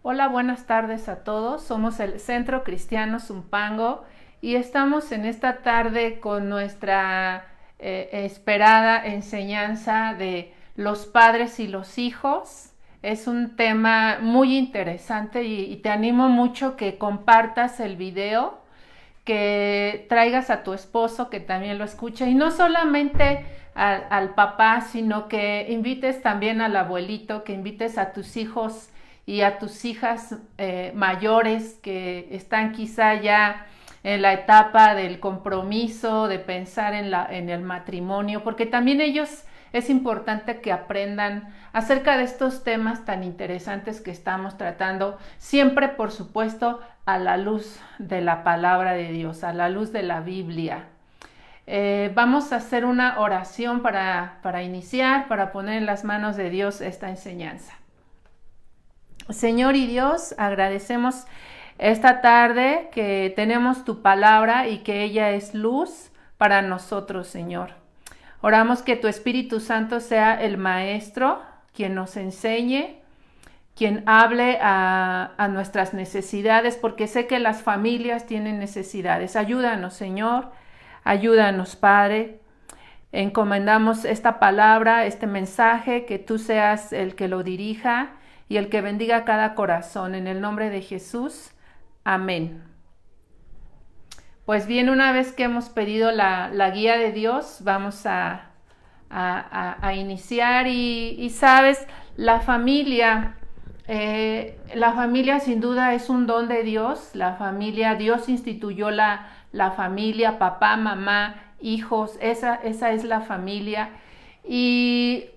Hola, buenas tardes a todos. Somos el Centro Cristiano Zumpango y estamos en esta tarde con nuestra esperada enseñanza de los padres y los hijos. Es un tema muy interesante y te animo mucho que compartas el video, que traigas a tu esposo que también lo escuche y no solamente al papá, sino que invites también al abuelito, que invites a tus hijos y a tus hijas mayores que están quizá ya en la etapa del compromiso, de pensar en el matrimonio, porque también ellos es importante que aprendan acerca de estos temas tan interesantes que estamos tratando, siempre por supuesto a la luz de la palabra de Dios, a la luz de la Biblia. Vamos a hacer una oración para iniciar, para poner en las manos de Dios esta enseñanza. Señor y Dios, agradecemos esta tarde que tenemos tu palabra y que ella es luz para nosotros, Señor. Oramos que tu Espíritu Santo sea el maestro, quien nos enseñe, quien hable a nuestras necesidades, porque sé que las familias tienen necesidades. Ayúdanos, Señor, ayúdanos, Padre. Encomendamos esta palabra, este mensaje, que tú seas el que lo dirija y el que bendiga cada corazón. En el nombre de Jesús, amén. Pues bien, una vez que hemos pedido la guía de Dios, vamos a iniciar y sabes, la familia sin duda es un don de Dios. La familia, Dios instituyó la familia, papá, mamá, hijos, esa es la familia. Y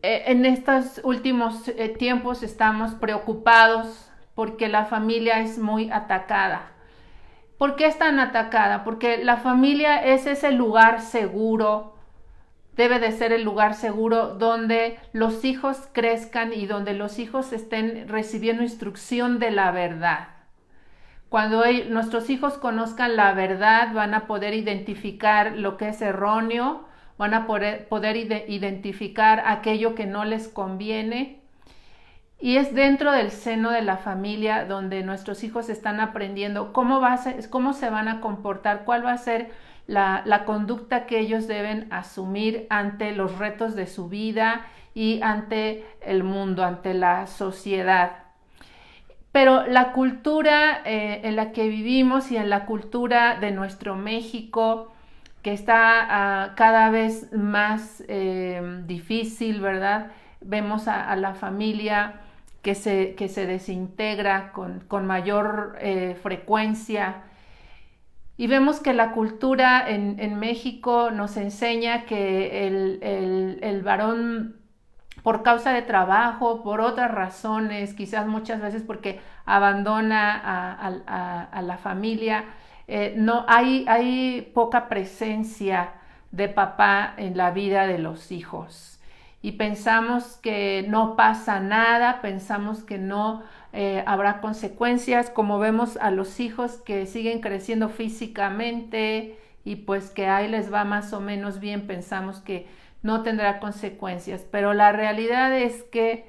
en estos últimos tiempos estamos preocupados porque la familia es muy atacada. ¿Por qué es tan atacada? Porque la familia es ese lugar seguro, debe de ser el lugar seguro donde los hijos crezcan y donde los hijos estén recibiendo instrucción de la verdad. Cuando nuestros hijos conozcan la verdad, van a poder identificar lo que es erróneo, van a poder identificar aquello que no les conviene. Y es dentro del seno de la familia donde nuestros hijos están aprendiendo cómo se van a comportar, cuál va a ser la conducta que ellos deben asumir ante los retos de su vida y ante el mundo, ante la sociedad. Pero la cultura en la que vivimos y en la cultura de nuestro México, que está cada vez más difícil, ¿verdad? Vemos a la familia que se desintegra con mayor frecuencia. Y vemos que la cultura en México nos enseña que el varón, por causa de trabajo, por otras razones, quizás muchas veces porque abandona a la familia, no hay poca presencia de papá en la vida de los hijos. Y pensamos que no pasa nada, pensamos que no habrá consecuencias, como vemos a los hijos que siguen creciendo físicamente y pues que ahí les va más o menos bien, pensamos que no tendrá consecuencias, pero la realidad es que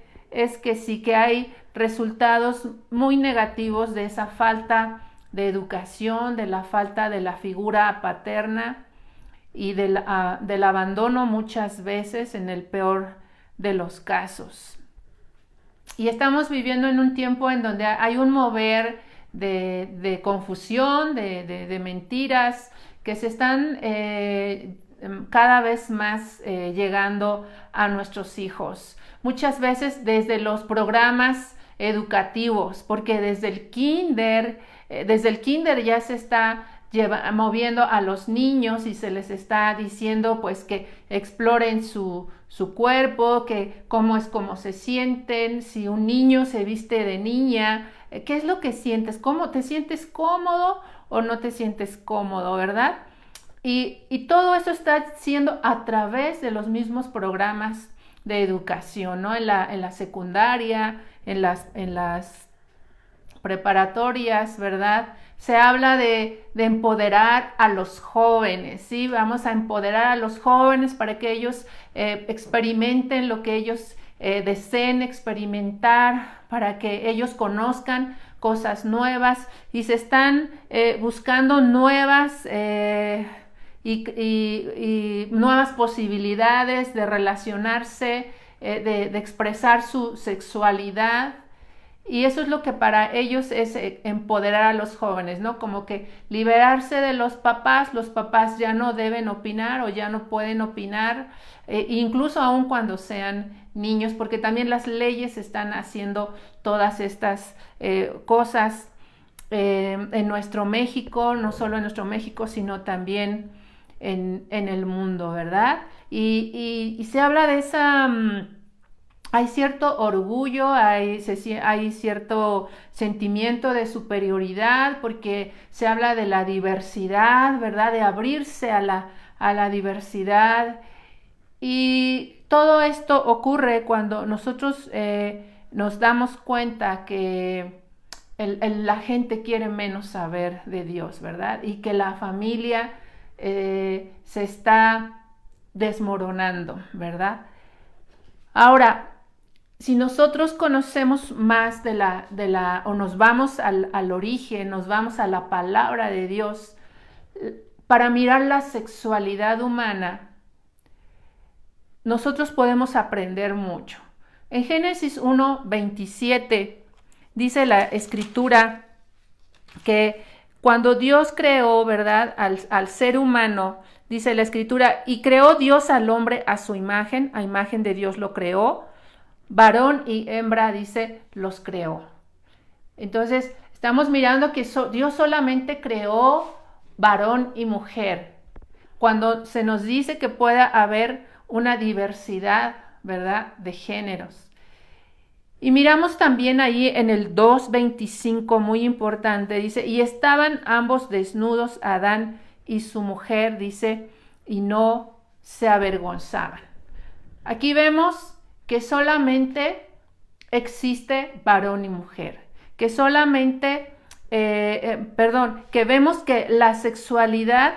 sí, que hay resultados muy negativos de esa falta de educación, de la falta de la figura paterna y del abandono muchas veces en el peor de los casos. Y estamos viviendo en un tiempo en donde hay un mover de confusión, de mentiras que se están cada vez más llegando a nuestros hijos. Muchas veces desde los programas educativos, porque desde el kinder ya se está moviendo a los niños y se les está diciendo pues que exploren su cuerpo, que cómo se sienten, si un niño se viste de niña, qué es lo que sientes, cómo te sientes cómodo o no te sientes cómodo, ¿verdad? Y todo eso está siendo a través de los mismos programas de educación, ¿no? En la secundaria, en las preparatorias, ¿verdad? Se habla de empoderar a los jóvenes, ¿sí? Vamos a empoderar a los jóvenes para que ellos experimenten lo que ellos deseen experimentar, para que ellos conozcan cosas nuevas y se están buscando nuevas y nuevas posibilidades de relacionarse, de expresar su sexualidad. Y eso es lo que para ellos es empoderar a los jóvenes, ¿no? Como que liberarse de los papás ya no deben opinar o ya no pueden opinar, incluso aun cuando sean niños, porque también las leyes están haciendo todas estas cosas en nuestro México, no solo en nuestro México, sino también en el mundo, ¿verdad? Y se habla de esa... hay cierto orgullo, hay cierto sentimiento de superioridad, porque se habla de la diversidad, ¿verdad? De abrirse a la diversidad. Y todo esto ocurre cuando nosotros nos damos cuenta que la gente quiere menos saber de Dios, ¿verdad? Y que la familia se está desmoronando, ¿verdad? Ahora, si nosotros conocemos más o nos vamos al origen, nos vamos a la palabra de Dios, para mirar la sexualidad humana, nosotros podemos aprender mucho. En Génesis 1:27 dice la Escritura que cuando Dios creó, ¿verdad?, al ser humano, dice la Escritura, y creó Dios al hombre a su imagen, a imagen de Dios lo creó, varón y hembra, dice, los creó. Entonces, estamos mirando que Dios solamente creó varón y mujer. Cuando se nos dice que pueda haber una diversidad, ¿verdad?, de géneros. Y miramos también ahí en el 2:25, muy importante, dice, y estaban ambos desnudos, Adán y su mujer, dice, y no se avergonzaban. Aquí vemos que solamente existe varón y mujer, que solamente, que vemos que la sexualidad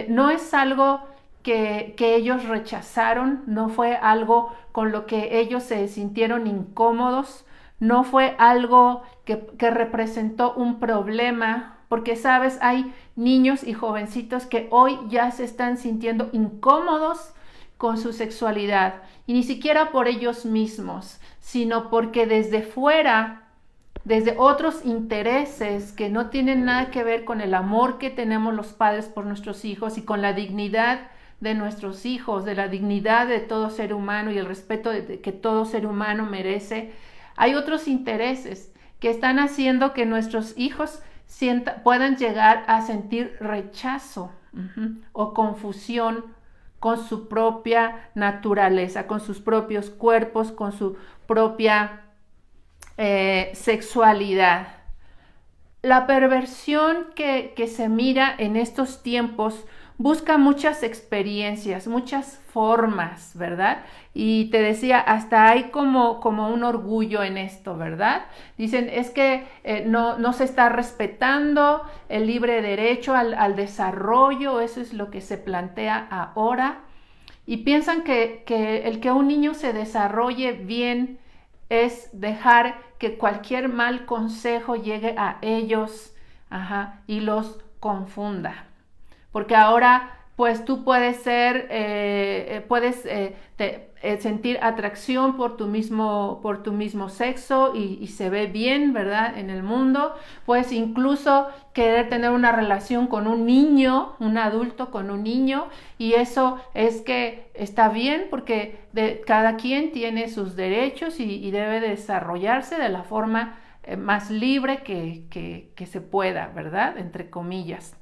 no es algo que ellos rechazaron, no fue algo con lo que ellos se sintieron incómodos, no fue algo que representó un problema, porque sabes, hay niños y jovencitos que hoy ya se están sintiendo incómodos con su sexualidad, y ni siquiera por ellos mismos, sino porque desde fuera, desde otros intereses que no tienen nada que ver con el amor que tenemos los padres por nuestros hijos y con la dignidad de nuestros hijos, de la dignidad de todo ser humano y el respeto que todo ser humano merece, hay otros intereses que están haciendo que nuestros hijos puedan llegar a sentir rechazo o confusión con su propia naturaleza, con sus propios cuerpos, con su propia sexualidad. La perversión que se mira en estos tiempos busca muchas experiencias, muchas formas, ¿verdad? Y te decía, hasta hay como un orgullo en esto, ¿verdad? Dicen, es que no se está respetando el libre derecho al desarrollo, eso es lo que se plantea ahora. Y piensan que el que un niño se desarrolle bien es dejar que cualquier mal consejo llegue a ellos, y los confunda. Porque ahora, pues tú puedes sentir atracción por tu mismo sexo y se ve bien, ¿verdad?, en el mundo. Puedes incluso querer tener una relación con un niño, un adulto con un niño, y eso es que está bien porque cada quien tiene sus derechos y debe desarrollarse de la forma más libre que se pueda, ¿verdad?, entre comillas.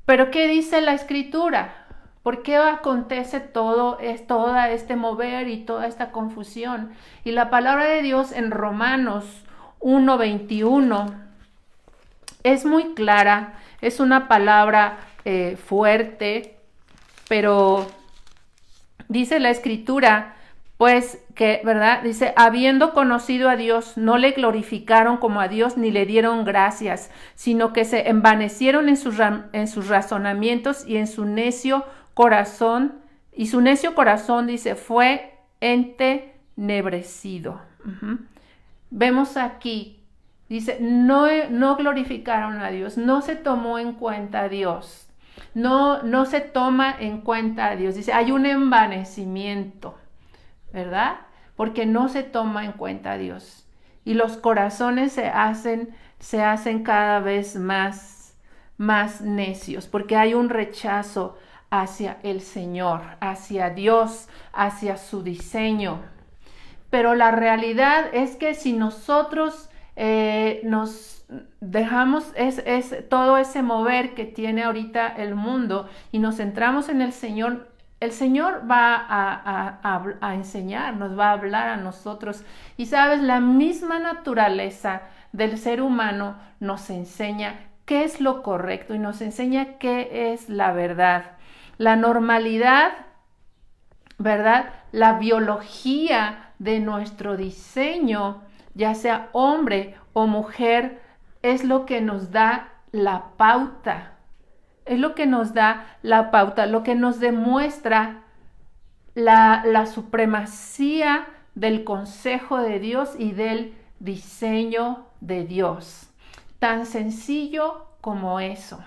Pero ¿qué dice la Escritura? ¿Por qué acontece todo este mover y toda esta confusión? Y la palabra de Dios en Romanos 1:21 es muy clara, es una palabra fuerte, pero dice la Escritura, pues que, ¿verdad? Dice, habiendo conocido a Dios, no le glorificaron como a Dios ni le dieron gracias, sino que se envanecieron en sus razonamientos y en su necio corazón, dice, fue ente entenebrecido. Vemos aquí, dice, no glorificaron a Dios, no se tomó en cuenta a Dios, no se toma en cuenta a Dios. Dice, hay un envanecimiento, ¿verdad? Porque no se toma en cuenta a Dios. Y los corazones se hacen cada vez más necios, porque hay un rechazo hacia el Señor, hacia Dios, hacia su diseño. Pero la realidad es que si nosotros nos dejamos todo ese mover que tiene ahorita el mundo y nos centramos en el Señor va a enseñar, nos va a hablar a nosotros. Y sabes, la misma naturaleza del ser humano nos enseña qué es lo correcto y nos enseña qué es la verdad. La normalidad, ¿verdad? La biología de nuestro diseño, ya sea hombre o mujer, es lo que nos da la pauta. Es lo que nos da la pauta, lo que nos demuestra la supremacía del consejo de Dios y del diseño de Dios. Tan sencillo como eso,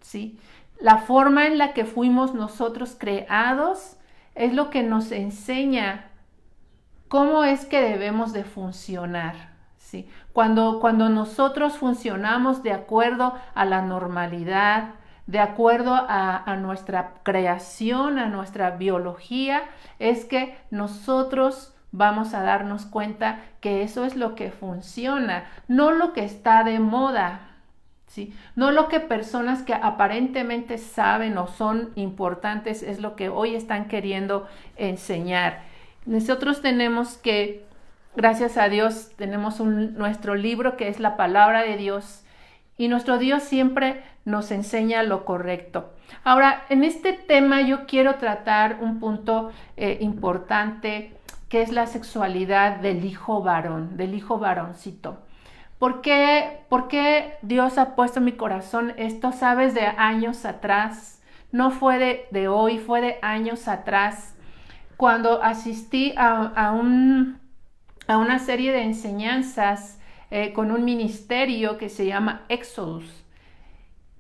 ¿sí? La forma en la que fuimos nosotros creados es lo que nos enseña cómo es que debemos de funcionar, ¿sí? Cuando nosotros funcionamos de acuerdo a la normalidad, de acuerdo a nuestra creación, a nuestra biología, es que nosotros vamos a darnos cuenta que eso es lo que funciona, no lo que está de moda, ¿sí? No lo que personas que aparentemente saben o son importantes es lo que hoy están queriendo enseñar. Nosotros tenemos que, gracias a Dios, tenemos nuestro libro que es la palabra de Dios, y nuestro Dios siempre nos enseña lo correcto. Ahora, en este tema yo quiero tratar un punto importante, que es la sexualidad del hijo varón, del hijo varoncito. ¿Por qué Dios ha puesto en mi corazón esto? Sabes, de años atrás, no fue de hoy, fue de años atrás, cuando asistí a una serie de enseñanzas con un ministerio que se llama Exodus.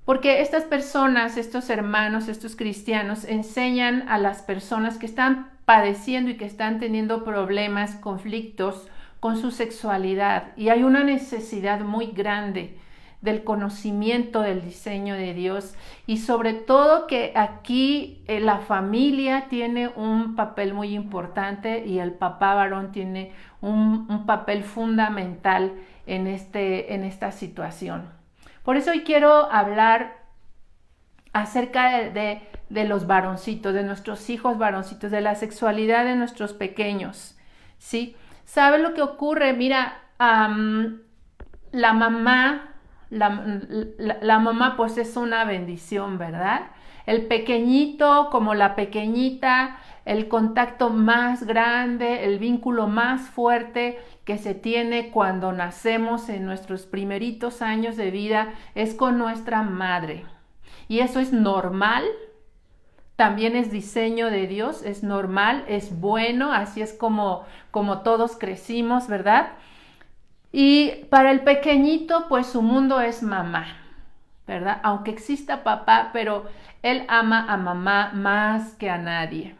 Porque estas personas, estos hermanos, estos cristianos, enseñan a las personas que están padeciendo y que están teniendo problemas, conflictos con su sexualidad. Y hay una necesidad muy grande del conocimiento del diseño de Dios. Y sobre todo que aquí la familia tiene un papel muy importante y el papá varón tiene un papel fundamental en esta situación. Por eso hoy quiero hablar acerca de los varoncitos, de nuestros hijos varoncitos, de la sexualidad de nuestros pequeños, ¿sí? ¿Sabe lo que ocurre? Mira, la mamá pues es una bendición, ¿verdad? El pequeñito como la pequeñita, el contacto más grande, el vínculo más fuerte que se tiene cuando nacemos en nuestros primeritos años de vida es con nuestra madre. Y eso es normal, también es diseño de Dios, es normal, es bueno, así es como todos crecimos, ¿verdad? Y para el pequeñito, pues su mundo es mamá, ¿verdad? Aunque exista papá, pero él ama a mamá más que a nadie.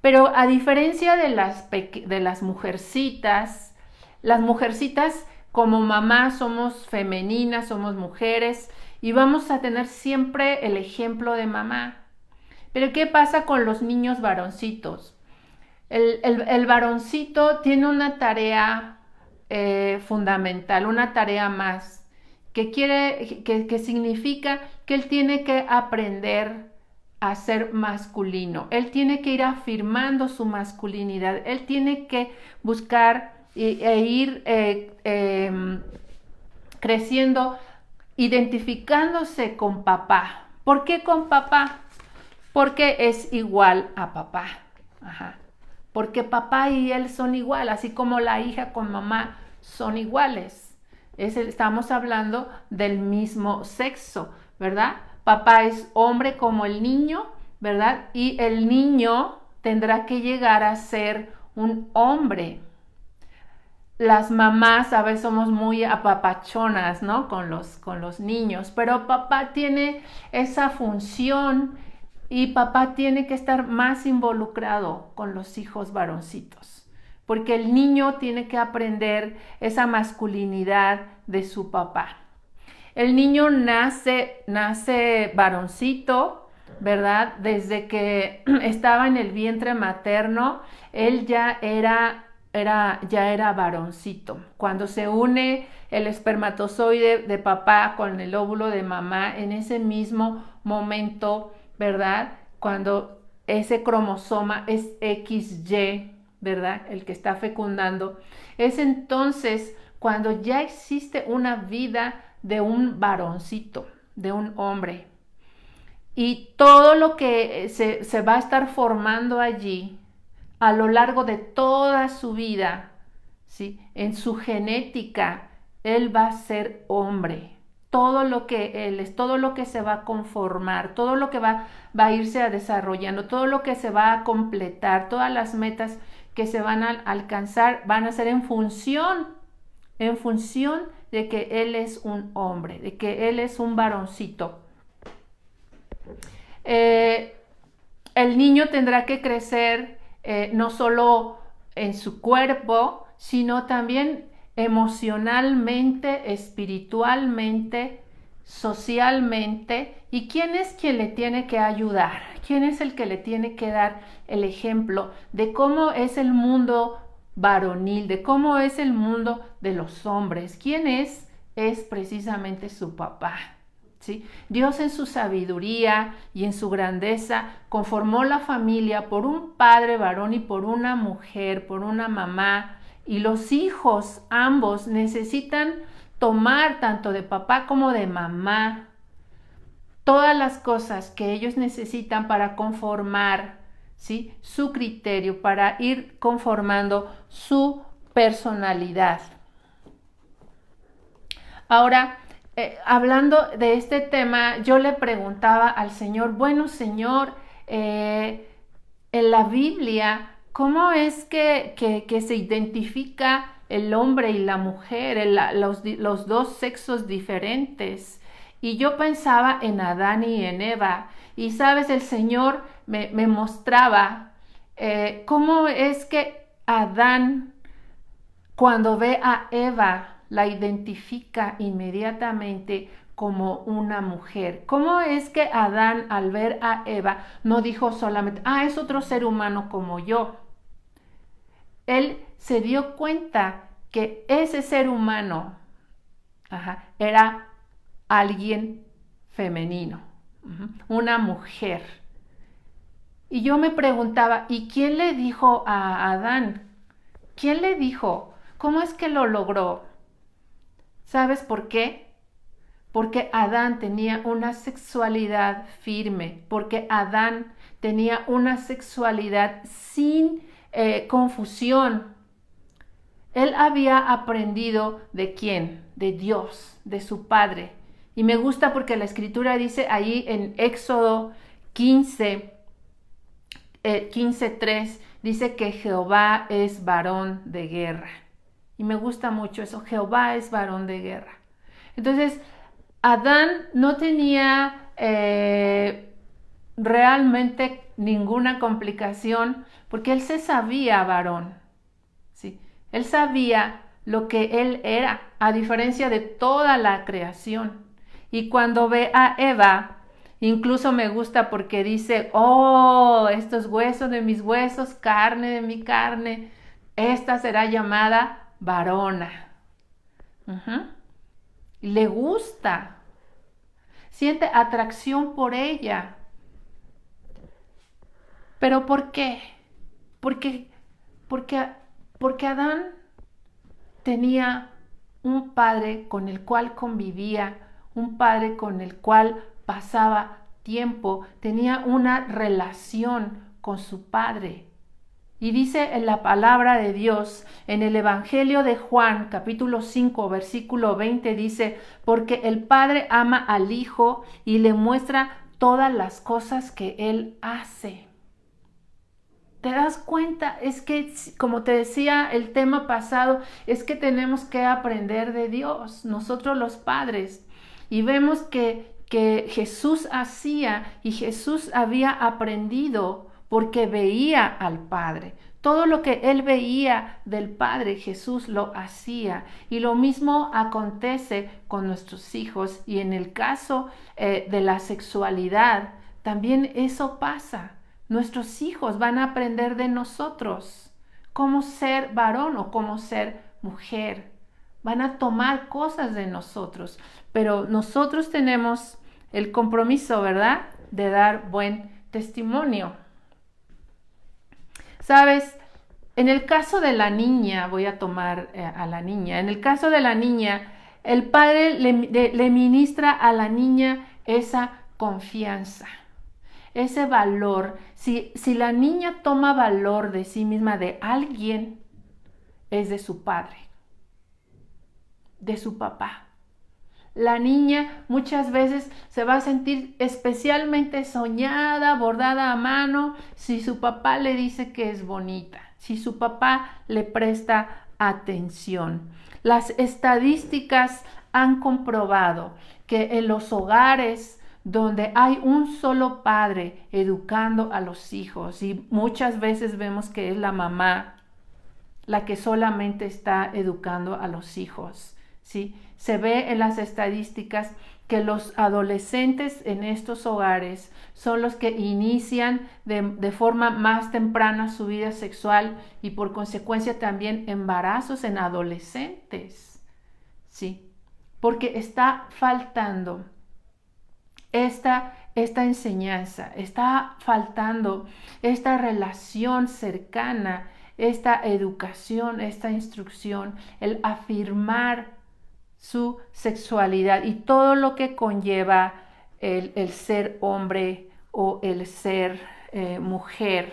Pero a diferencia de las mujercitas, las mujercitas como mamá somos femeninas, somos mujeres y vamos a tener siempre el ejemplo de mamá. Pero ¿qué pasa con los niños varoncitos? El varoncito tiene una tarea fundamental, una tarea más, que significa que él tiene que aprender a ser masculino. Él tiene que ir afirmando su masculinidad. Él tiene que buscar e ir creciendo, identificándose con papá. ¿Por qué con papá? Porque es igual a papá. Ajá. Porque papá y él son igual, así como la hija con mamá son iguales. Estamos hablando del mismo sexo, ¿verdad? Papá es hombre como el niño, ¿verdad? Y el niño tendrá que llegar a ser un hombre. Las mamás a veces somos muy apapachonas, ¿no? Con los niños, pero papá tiene esa función y papá tiene que estar más involucrado con los hijos varoncitos, porque el niño tiene que aprender esa masculinidad de su papá. El niño nace varoncito, ¿verdad? Desde que estaba en el vientre materno, él ya era varoncito. Cuando se une el espermatozoide de papá con el óvulo de mamá, en ese mismo momento, ¿verdad? Cuando ese cromosoma es XY, ¿verdad? El que está fecundando, es entonces cuando ya existe una vida de un varoncito, de un hombre. Y todo lo que se va a estar formando allí a lo largo de toda su vida, ¿sí? En su genética, él va a ser hombre. Todo lo que él es, todo lo que se va a conformar, todo lo que va a irse desarrollando, todo lo que se va a completar, todas las metas que se van a alcanzar van a ser en función de que él es un hombre, de que él es un varoncito. El niño tendrá que crecer no solo en su cuerpo, sino también emocionalmente, espiritualmente, socialmente. ¿Y quién es quien le tiene que ayudar? ¿Quién es el que le tiene que dar el ejemplo de cómo es el mundo varonil, de cómo es el mundo de los hombres? ¿Quién es? Es precisamente su papá. ¿Sí? Dios en su sabiduría y en su grandeza conformó la familia por un padre varón y por una mujer, por una mamá, y los hijos ambos necesitan tomar tanto de papá como de mamá todas las cosas que ellos necesitan para conformar, ¿sí? Su criterio, para ir conformando su personalidad. Ahora, hablando de este tema, yo le preguntaba al Señor, bueno Señor, en la Biblia, ¿cómo es que se identifica el hombre y la mujer, los dos sexos diferentes? Y yo pensaba en Adán y en Eva, y sabes, el Señor me mostraba cómo es que Adán, cuando ve a Eva, la identifica inmediatamente como una mujer. ¿Cómo es que Adán, al ver a Eva, no dijo solamente, es otro ser humano como yo? Él se dio cuenta que ese ser humano era alguien femenino, una mujer. Y yo me preguntaba, ¿y quién le dijo a Adán? ¿Quién le dijo? ¿Cómo es que lo logró? ¿Sabes por qué? Porque Adán tenía una sexualidad firme, porque Adán tenía una sexualidad sin confusión. Él había aprendido ¿de quién? De Dios, de su Padre. Y me gusta porque la Escritura dice ahí en Éxodo 15:3, dice que Jehová es varón de guerra. Y me gusta mucho eso, Jehová es varón de guerra. Entonces, Adán no tenía realmente ninguna complicación porque él se sabía varón, ¿sí? Él sabía lo que él era, a diferencia de toda la creación. Y cuando ve a Eva, incluso me gusta porque dice, estos huesos de mis huesos, carne de mi carne, esta será llamada varona. Le gusta, siente atracción por ella. ¿Pero por qué? Porque Adán tenía un padre con el cual convivía, un padre con el cual pasaba tiempo, tenía una relación con su padre. Y dice en la palabra de Dios, en el Evangelio de Juan, capítulo 5, versículo 20, dice, porque el Padre ama al Hijo y le muestra todas las cosas que Él hace. ¿Te das cuenta? Es que, como te decía el tema pasado, es que tenemos que aprender de Dios, nosotros los padres. Y vemos que Jesús hacía y Jesús había aprendido porque veía al Padre. Todo lo que él veía del Padre, Jesús lo hacía. Y lo mismo acontece con nuestros hijos. Y en el caso de la sexualidad, también eso pasa. Nuestros hijos van a aprender de nosotros cómo ser varón o cómo ser mujer. Van a tomar cosas de nosotros, pero nosotros tenemos el compromiso, ¿verdad?, de dar buen testimonio. ¿Sabes? En el caso de la niña, voy a tomar a la niña, en el caso de la niña, el padre le ministra a la niña esa confianza, ese valor. Si la niña toma valor de sí misma, de alguien, es de su padre, de su papá. La niña muchas veces se va a sentir especialmente soñada, bordada a mano, si su papá le dice que es bonita, si su papá le presta atención. Las estadísticas han comprobado que en los hogares donde hay un solo padre educando a los hijos, y muchas veces vemos que es la mamá la que solamente está educando a los hijos, ¿sí? Se ve en las estadísticas que los adolescentes en estos hogares son los que inician de forma más temprana su vida sexual y por consecuencia también embarazos en adolescentes, ¿sí? Porque está faltando esta enseñanza, está faltando esta relación cercana, esta educación, esta instrucción, el afirmar su sexualidad y todo lo que conlleva el ser hombre o el ser mujer.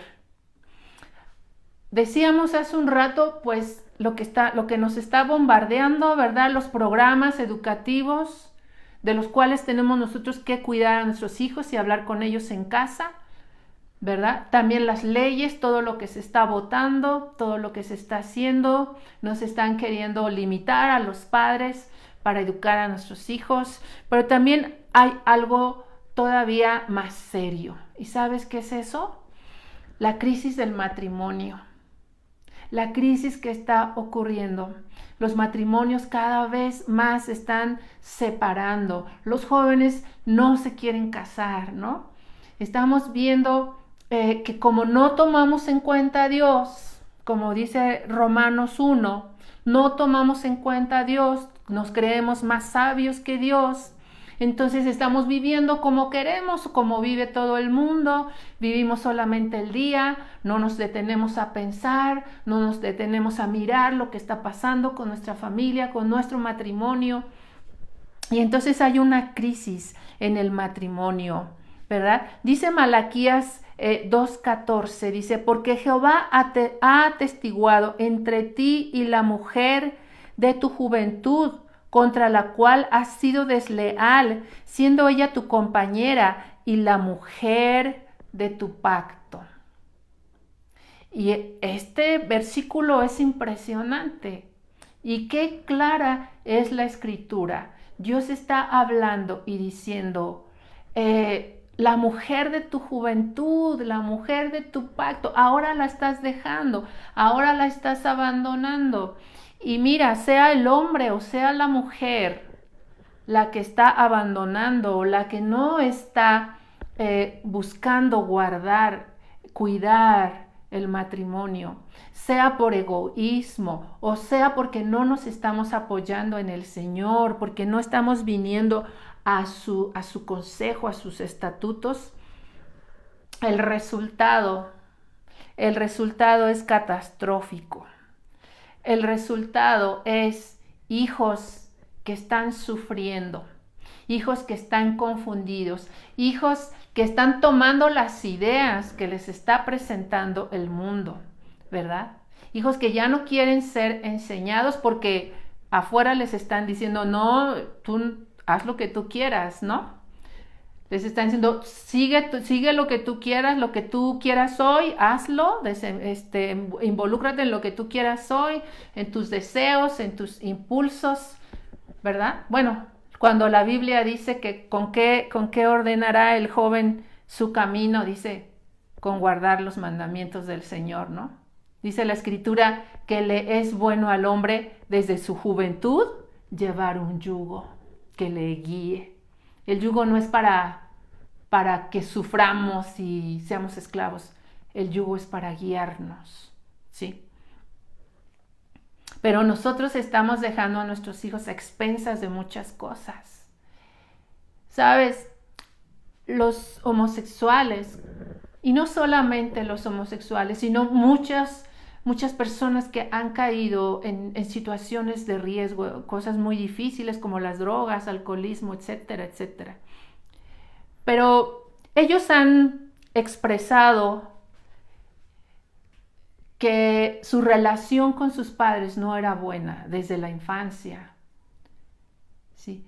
Decíamos hace un rato, pues, lo que nos está bombardeando, ¿verdad? Los programas educativos, de los cuales tenemos nosotros que cuidar a nuestros hijos y hablar con ellos en casa, ¿verdad? También las leyes, todo lo que se está votando, todo lo que se está haciendo, nos están queriendo limitar a los padres para educar a nuestros hijos, pero también hay algo todavía más serio. ¿Y sabes qué es eso? La crisis del matrimonio, la crisis que está ocurriendo. Los matrimonios cada vez más se están separando. Los jóvenes no se quieren casar, ¿no? Estamos viendo que como no tomamos en cuenta a Dios, como dice Romanos 1, no tomamos en cuenta a Dios, nos creemos más sabios que Dios. Entonces estamos viviendo como queremos, como vive todo el mundo, vivimos solamente el día, no nos detenemos a pensar, no nos detenemos a mirar lo que está pasando con nuestra familia, con nuestro matrimonio. Y entonces hay una crisis en el matrimonio, ¿verdad? Dice Malaquías 2:14, dice, porque Jehová ha atestiguado entre ti y la mujer de tu juventud, contra la cual has sido desleal, siendo ella tu compañera y la mujer de tu pacto. Y este versículo es impresionante. Y qué clara es la escritura. Dios está hablando y diciendo, la mujer de tu juventud, la mujer de tu pacto, ahora la estás dejando, ahora la estás abandonando. Y mira, sea el hombre o sea la mujer la que está abandonando o la que no está buscando guardar, cuidar el matrimonio, sea por egoísmo o sea porque no nos estamos apoyando en el Señor, porque no estamos viniendo a su consejo, a sus estatutos, el resultado es catastrófico. El resultado es hijos que están sufriendo, hijos que están confundidos, hijos que están tomando las ideas que les está presentando el mundo, ¿verdad? Hijos que ya no quieren ser enseñados porque afuera les están diciendo, no, tú haz lo que tú quieras, ¿no? Les están diciendo, sigue lo que tú quieras hoy, hazlo, involúcrate en lo que tú quieras hoy, en tus deseos, en tus impulsos, ¿verdad? Bueno, cuando la Biblia dice que con qué ordenará el joven su camino, dice, con guardar los mandamientos del Señor, ¿no? Dice la Escritura que le es bueno al hombre desde su juventud llevar un yugo que le guíe. El yugo no es para que suframos y seamos esclavos. El yugo es para guiarnos, ¿sí? Pero nosotros estamos dejando a nuestros hijos a expensas de muchas cosas. ¿Sabes? Los homosexuales, y no solamente los homosexuales, sino muchas personas que han caído en situaciones de riesgo, cosas muy difíciles como las drogas, alcoholismo, etcétera, etcétera. Pero ellos han expresado que su relación con sus padres no era buena desde la infancia. ¿Sí?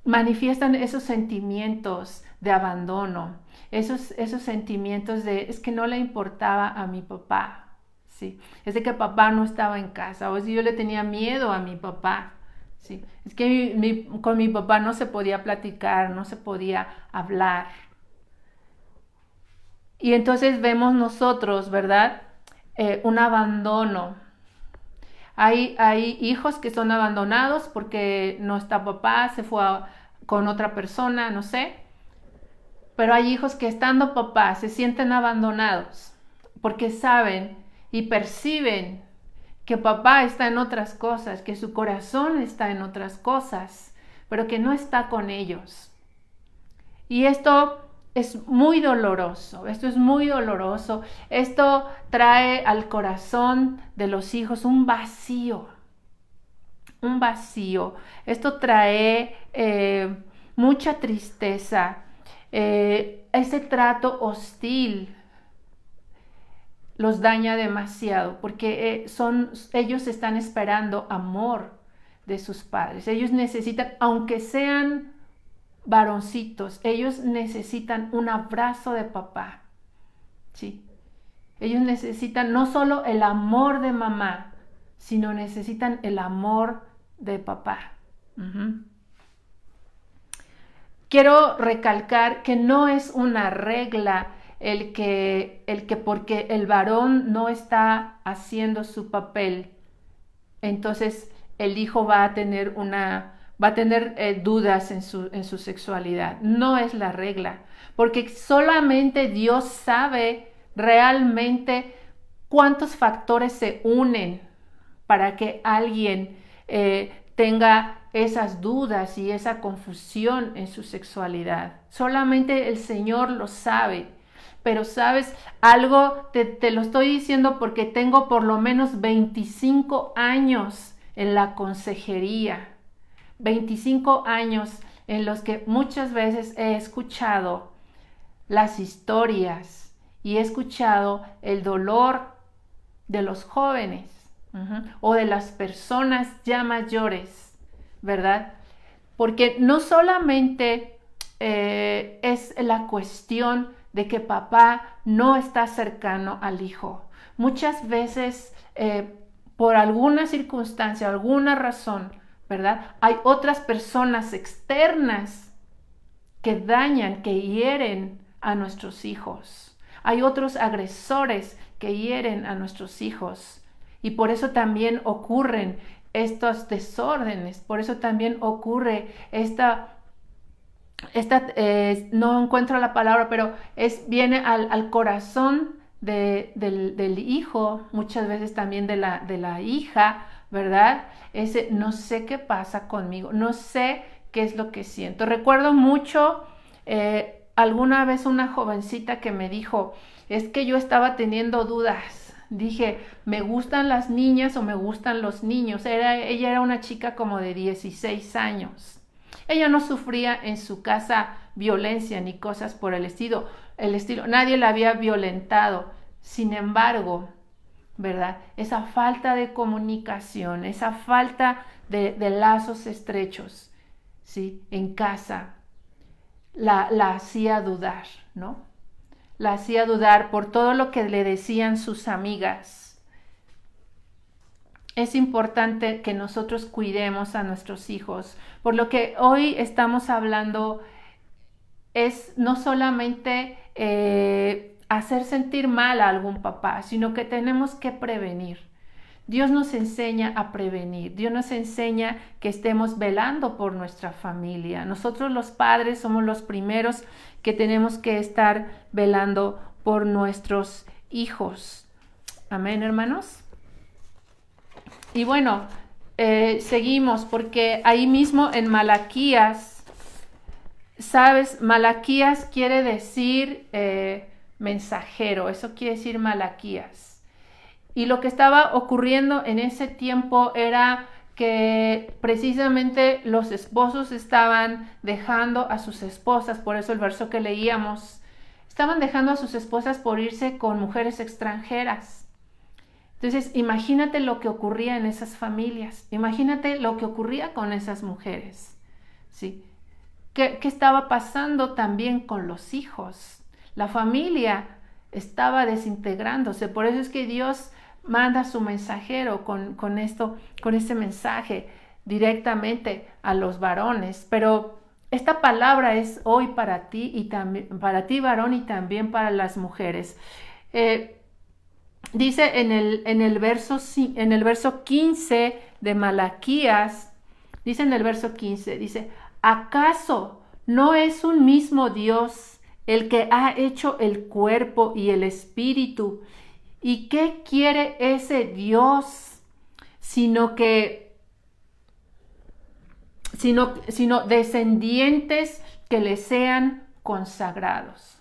Manifiestan esos sentimientos de abandono, esos sentimientos de es que no le importaba a mi papá, ¿sí? Es de que papá no estaba en casa, o es que yo le tenía miedo a mi papá, ¿sí? Es que con mi papá no se podía platicar, no se podía hablar. Y entonces vemos nosotros, ¿verdad? Un abandono. Hay hijos que son abandonados porque no está papá, se fue con otra persona, no sé. Pero hay hijos que estando papá se sienten abandonados porque saben y perciben que papá está en otras cosas, que su corazón está en otras cosas, pero que no está con ellos. Y esto es muy doloroso, esto trae al corazón de los hijos un vacío, esto trae mucha tristeza, ese trato hostil los daña demasiado porque ellos están esperando amor de sus padres, ellos necesitan, aunque sean varoncitos, ellos necesitan un abrazo de papá, ¿sí? Ellos necesitan no solo el amor de mamá, sino necesitan el amor de papá. Quiero recalcar que no es una regla el que porque el varón no está haciendo su papel, entonces el hijo va a tener dudas en su sexualidad. No es la regla, porque solamente Dios sabe realmente cuántos factores se unen para que alguien tenga esas dudas y esa confusión en su sexualidad. Solamente el Señor lo sabe. Pero sabes, algo te lo estoy diciendo porque tengo por lo menos 25 años en la consejería. 25 años en los que muchas veces he escuchado las historias y he escuchado el dolor de los jóvenes o de las personas ya mayores, ¿verdad? Porque no solamente es la cuestión de que papá no está cercano al hijo. Muchas veces, por alguna circunstancia, alguna razón, ¿verdad? Hay otras personas externas que dañan, que hieren a nuestros hijos. Hay otros agresores que hieren a nuestros hijos. Y por eso también ocurren estos desórdenes, por eso también ocurre no encuentro la palabra, pero viene al corazón del hijo, muchas veces también de la hija, ¿verdad? Ese no sé qué pasa conmigo, no sé qué es lo que siento. Recuerdo mucho alguna vez una jovencita que me dijo, es que yo estaba teniendo dudas. Dije, ¿me gustan las niñas o me gustan los niños? Ella era una chica como de 16 años. Ella no sufría en su casa violencia ni cosas por el estilo. Nadie la había violentado. Sin embargo, ¿verdad? Esa falta de comunicación, esa falta de lazos estrechos, ¿sí? En casa, la hacía dudar, ¿no? La hacía dudar por todo lo que le decían sus amigas. Es importante que nosotros cuidemos a nuestros hijos. Por lo que hoy estamos hablando es no solamente hacer sentir mal a algún papá, sino que tenemos que prevenir. Dios nos enseña a prevenir, Dios nos enseña que estemos velando por nuestra familia. Nosotros los padres somos los primeros que tenemos que estar velando por nuestros hijos. Amén, hermanos. Y bueno, seguimos porque ahí mismo en Malaquías, ¿sabes? Malaquías quiere decir mensajero, eso quiere decir Malaquías. Y lo que estaba ocurriendo en ese tiempo era que precisamente los esposos estaban dejando a sus esposas, por eso el verso que leíamos, estaban dejando a sus esposas por irse con mujeres extranjeras. Entonces, imagínate lo que ocurría en esas familias, imagínate lo que ocurría con esas mujeres, ¿sí? ¿Qué estaba pasando también con los hijos? La familia estaba desintegrándose, por eso es que Dios manda su mensajero con este mensaje directamente a los varones. Pero esta palabra es hoy para ti y también para ti, varón, y también para las mujeres. Dice en el verso 15 de Malaquías, dice en el verso 15, dice: ¿acaso no es un mismo Dios el que ha hecho el cuerpo y el espíritu? ¿Y qué quiere ese Dios? Sino descendientes que le sean consagrados.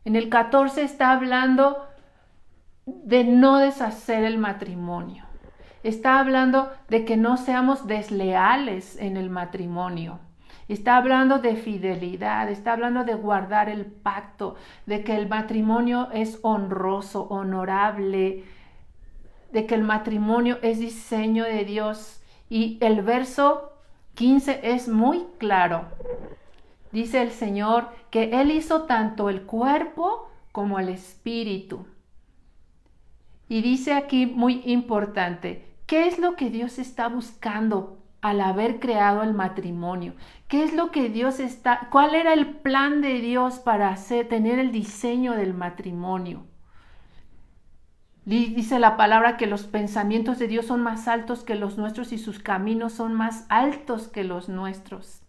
En el 14 está hablando de no deshacer el matrimonio. Está hablando de que no seamos desleales en el matrimonio. Está hablando de fidelidad, está hablando de guardar el pacto, de que el matrimonio es honroso, honorable, de que el matrimonio es diseño de Dios. Y el verso 15 es muy claro. Dice el Señor que Él hizo tanto el cuerpo como el espíritu. Y dice aquí muy importante, ¿qué es lo que Dios está buscando al haber creado el matrimonio? ¿Qué es lo que cuál era el plan de Dios para tener el diseño del matrimonio? Dice la palabra que los pensamientos de Dios son más altos que los nuestros y sus caminos son más altos que los nuestros.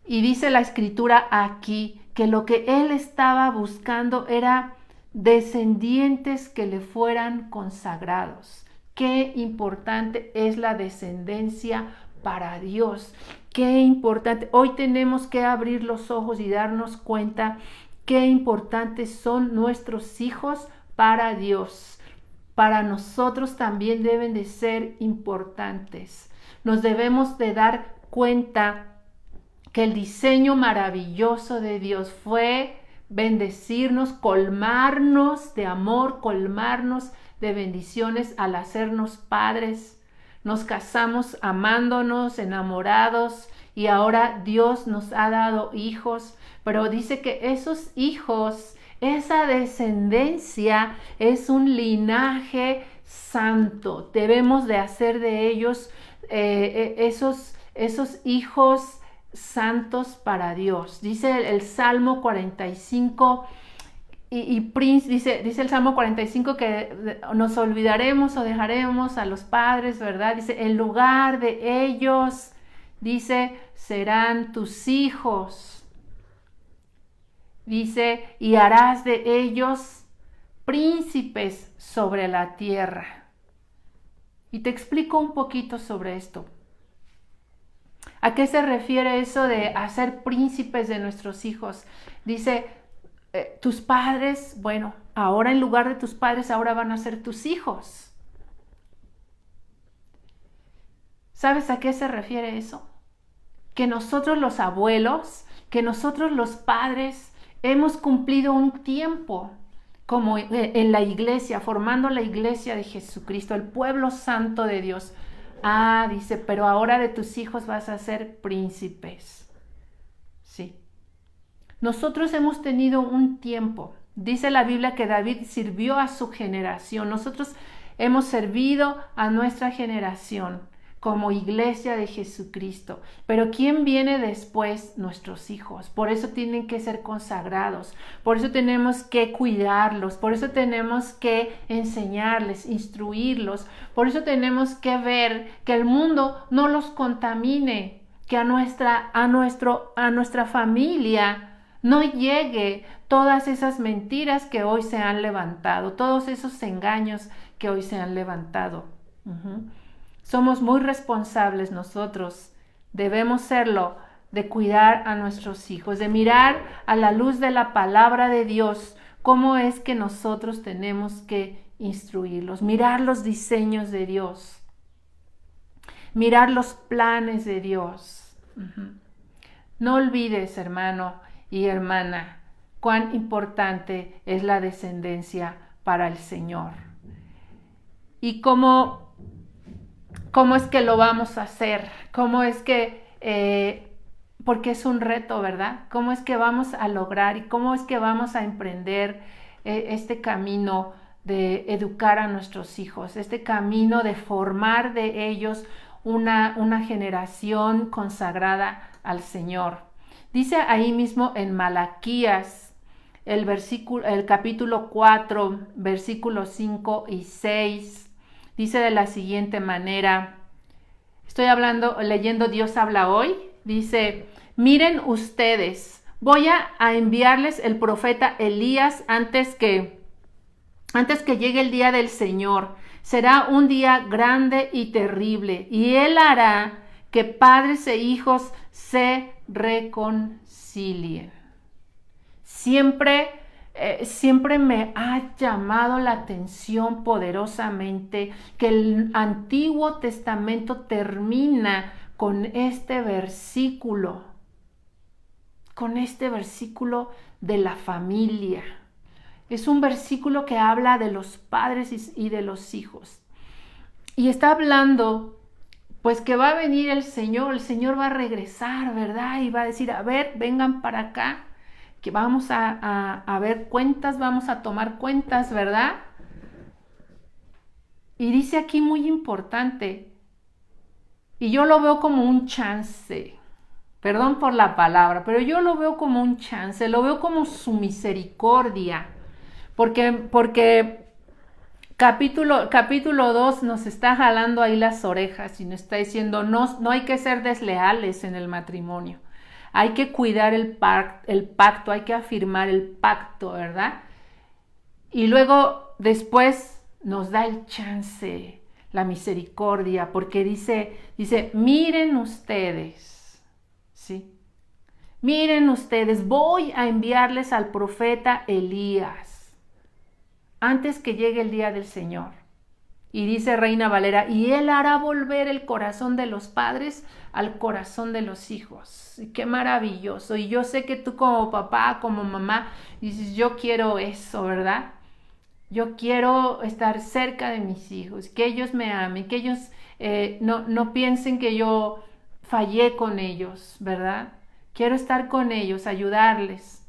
Y dice la escritura aquí que lo que Él estaba buscando era descendientes que le fueran consagrados. Qué importante es la descendencia para Dios. Qué importante. Hoy tenemos que abrir los ojos y darnos cuenta qué importantes son nuestros hijos para Dios. Para nosotros también deben de ser importantes. Nos debemos de dar cuenta que el diseño maravilloso de Dios fue bendecirnos, colmarnos de amor, colmarnos de bendiciones al hacernos padres. Nos casamos amándonos, enamorados, y ahora Dios nos ha dado hijos, pero dice que esos hijos, esa descendencia es un linaje santo. Debemos de hacer de ellos esos hijos santos para Dios. Dice el Salmo 45 dice el Salmo 45 que nos olvidaremos o dejaremos a los padres, ¿verdad? Dice, en lugar de ellos, dice, serán tus hijos. Dice, y harás de ellos príncipes sobre la tierra. Y te explico un poquito sobre esto. ¿A qué se refiere eso de hacer príncipes de nuestros hijos? Dice, tus padres, bueno, ahora en lugar de tus padres, ahora van a ser tus hijos. ¿Sabes a qué se refiere eso? Que nosotros los abuelos, que nosotros los padres, hemos cumplido un tiempo como en la iglesia, formando la iglesia de Jesucristo, el pueblo santo de Dios. Dice, pero ahora de tus hijos vas a ser príncipes. Nosotros hemos tenido un tiempo. Dice la Biblia que David sirvió a su generación. Nosotros hemos servido a nuestra generación como iglesia de Jesucristo. Pero ¿quién viene después? Nuestros hijos. Por eso tienen que ser consagrados. Por eso tenemos que cuidarlos. Por eso tenemos que enseñarles, instruirlos. Por eso tenemos que ver que el mundo no los contamine, que a nuestra familia no llegue todas esas mentiras que hoy se han levantado, todos esos engaños que hoy se han levantado. Somos muy responsables nosotros, debemos serlo, de cuidar a nuestros hijos, de mirar a la luz de la palabra de Dios cómo es que nosotros tenemos que instruirlos, mirar los diseños de Dios, mirar los planes de Dios. No olvides, hermano y hermana, cuán importante es la descendencia para el Señor. Y cómo es que lo vamos a hacer, cómo es que, porque es un reto, ¿verdad? Cómo es que vamos a lograr y cómo es que vamos a emprender este camino de educar a nuestros hijos, este camino de formar de ellos una generación consagrada al Señor. Dice ahí mismo en Malaquías, el capítulo 4, versículos 5 y 6, dice de la siguiente manera, estoy leyendo Dios habla hoy, dice, miren ustedes, voy a enviarles el profeta Elías antes que llegue el día del Señor. Será un día grande y terrible, y él hará que padres e hijos se reconcilien. Siempre me ha llamado la atención poderosamente que el Antiguo Testamento termina con este versículo de la familia. Es un versículo que habla de los padres y de los hijos. Y está hablando, pues que va a venir el Señor va a regresar, ¿verdad? Y va a decir, a ver, vengan para acá, que vamos a ver cuentas, vamos a tomar cuentas, ¿verdad? Y dice aquí muy importante, y yo lo veo como un chance, perdón por la palabra, pero yo lo veo como un chance, lo veo como su misericordia, porque capítulo 2 nos está jalando ahí las orejas y nos está diciendo, no hay que ser desleales en el matrimonio. Hay que cuidar el pacto, hay que afirmar el pacto, ¿verdad? Y luego después nos da el chance, la misericordia, porque dice, miren ustedes, ¿sí? Miren ustedes, voy a enviarles al profeta Elías antes que llegue el día del Señor. Y dice Reina Valera, y él hará volver el corazón de los padres al corazón de los hijos. Y qué maravilloso. Y yo sé que tú como papá, como mamá, dices, yo quiero eso, ¿verdad? Yo quiero estar cerca de mis hijos, que ellos me amen, que ellos no piensen que yo fallé con ellos, ¿verdad? Quiero estar con ellos, ayudarles.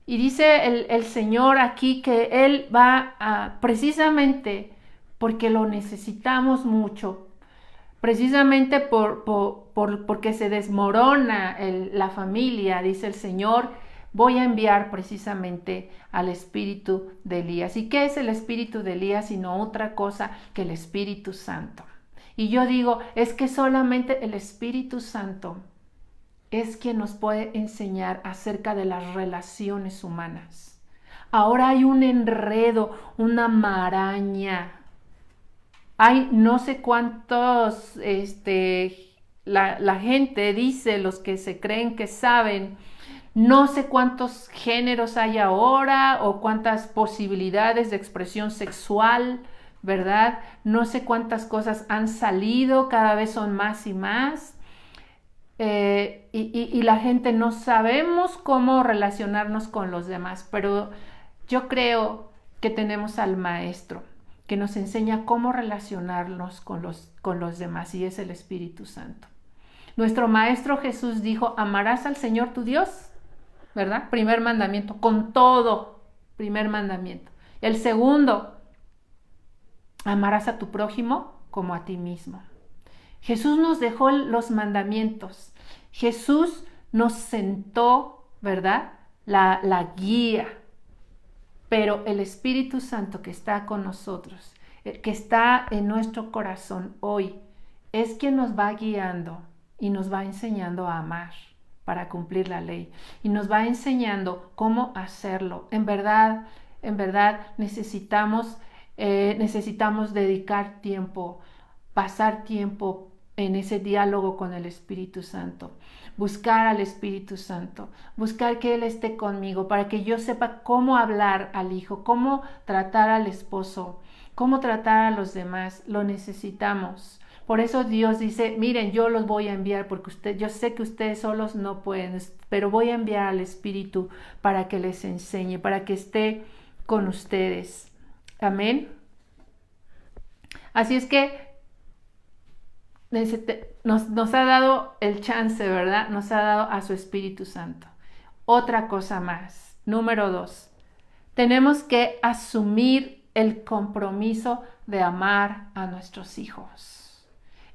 Y dice el Señor aquí que Él va a, precisamente porque lo necesitamos mucho, precisamente porque se desmorona la familia, dice el Señor, voy a enviar precisamente al espíritu de Elías. ¿Y qué es el espíritu de Elías? Sino otra cosa que el Espíritu Santo. Y yo digo, es que solamente el Espíritu Santo es quien nos puede enseñar acerca de las relaciones humanas. Ahora hay un enredo, una maraña. Hay no sé cuántos, la gente dice, los que se creen que saben, no sé cuántos géneros hay ahora o cuántas posibilidades de expresión sexual, ¿verdad? No sé cuántas cosas han salido, cada vez son más y más. Y la gente no sabemos cómo relacionarnos con los demás, pero yo creo que tenemos al Maestro que nos enseña cómo relacionarnos con los demás, y es el Espíritu Santo. Nuestro Maestro Jesús dijo, amarás al Señor tu Dios ¿verdad? Primer mandamiento, con todo, primer mandamiento. El segundo, amarás a tu prójimo como a ti mismo. Jesús nos dejó los mandamientos. Jesús nos sentó, ¿verdad? La guía. Pero el Espíritu Santo que está con nosotros, que está en nuestro corazón hoy, es quien nos va guiando y nos va enseñando a amar para cumplir la ley. Y nos va enseñando cómo hacerlo. En verdad necesitamos dedicar tiempo, pasar tiempo en ese diálogo con el Espíritu Santo, buscar al Espíritu Santo, buscar que Él esté conmigo para que yo sepa cómo hablar al hijo, cómo tratar al esposo, cómo tratar a los demás. Lo necesitamos. Por eso Dios dice, miren, yo los voy a enviar porque yo sé que ustedes solos no pueden, pero voy a enviar al Espíritu para que les enseñe, para que esté con ustedes. Amén. Así es que nos ha dado el chance, ¿verdad? Nos ha dado a su Espíritu Santo. Otra cosa más. Número 2. Tenemos que asumir el compromiso de amar a nuestros hijos.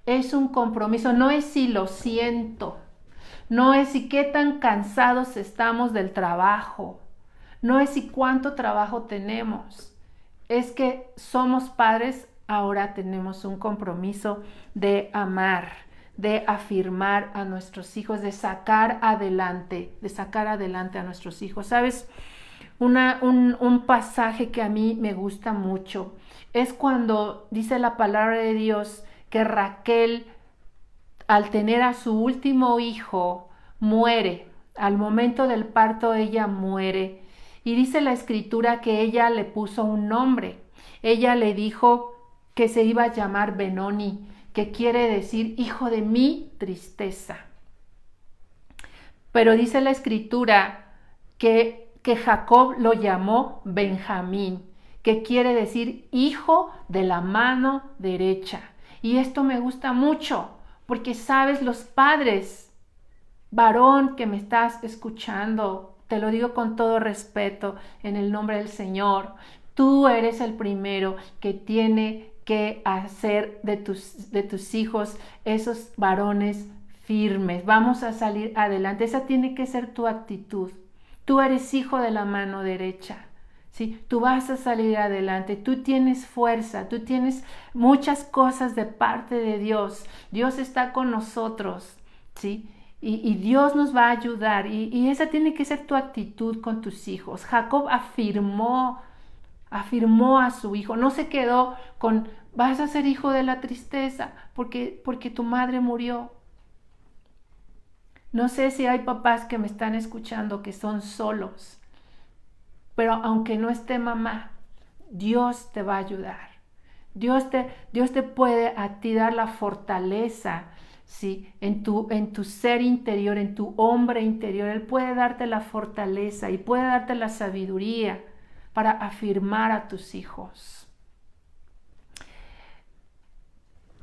Es un compromiso, no es si lo siento, no es si qué tan cansados estamos del trabajo, no es si cuánto trabajo tenemos. Es que somos padres. Ahora tenemos un compromiso de amar, de afirmar a nuestros hijos, de sacar adelante a nuestros hijos. ¿Sabes? Un pasaje que a mí me gusta mucho es cuando dice la palabra de Dios que Raquel, al tener a su último hijo, muere. Al momento del parto ella muere. Y dice la escritura que ella le puso un nombre. Ella le dijo que se iba a llamar Benoni, que quiere decir hijo de mi tristeza. Pero dice la escritura que Jacob lo llamó Benjamín, que quiere decir hijo de la mano derecha. Y esto me gusta mucho, porque sabes, los padres, varón que me estás escuchando, te lo digo con todo respeto, en el nombre del Señor, tú eres el primero que tiene que hacer de tus hijos esos varones firmes. Vamos a salir adelante. Esa tiene que ser tu actitud. Tú eres hijo de la mano derecha, ¿sí? Tú vas a salir adelante. Tú tienes fuerza. Tú tienes muchas cosas de parte de Dios. Dios está con nosotros, ¿sí? Y Dios nos va a ayudar. Y esa tiene que ser tu actitud con tus hijos. Jacob afirmó a su hijo, no se quedó con vas a ser hijo de la tristeza porque tu madre murió. No sé si hay papás que me están escuchando que son solos, pero aunque no esté mamá, Dios te va a ayudar. Dios te puede a ti dar la fortaleza, ¿sí? En tu ser interior, en tu hombre interior. Él puede darte la fortaleza y puede darte la sabiduría para afirmar a tus hijos.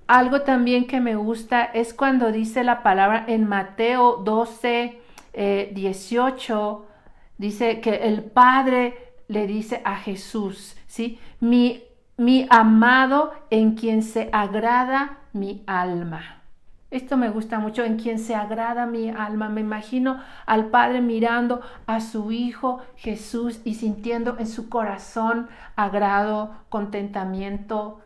Algo también que me gusta es cuando dice la palabra en Mateo 12, 18, dice que el Padre le dice a Jesús, ¿sí? Mi amado en quien se agrada mi alma. Esto me gusta mucho, en quien se agrada mi alma. Me imagino al Padre mirando a su Hijo Jesús y sintiendo en su corazón agrado, contentamiento,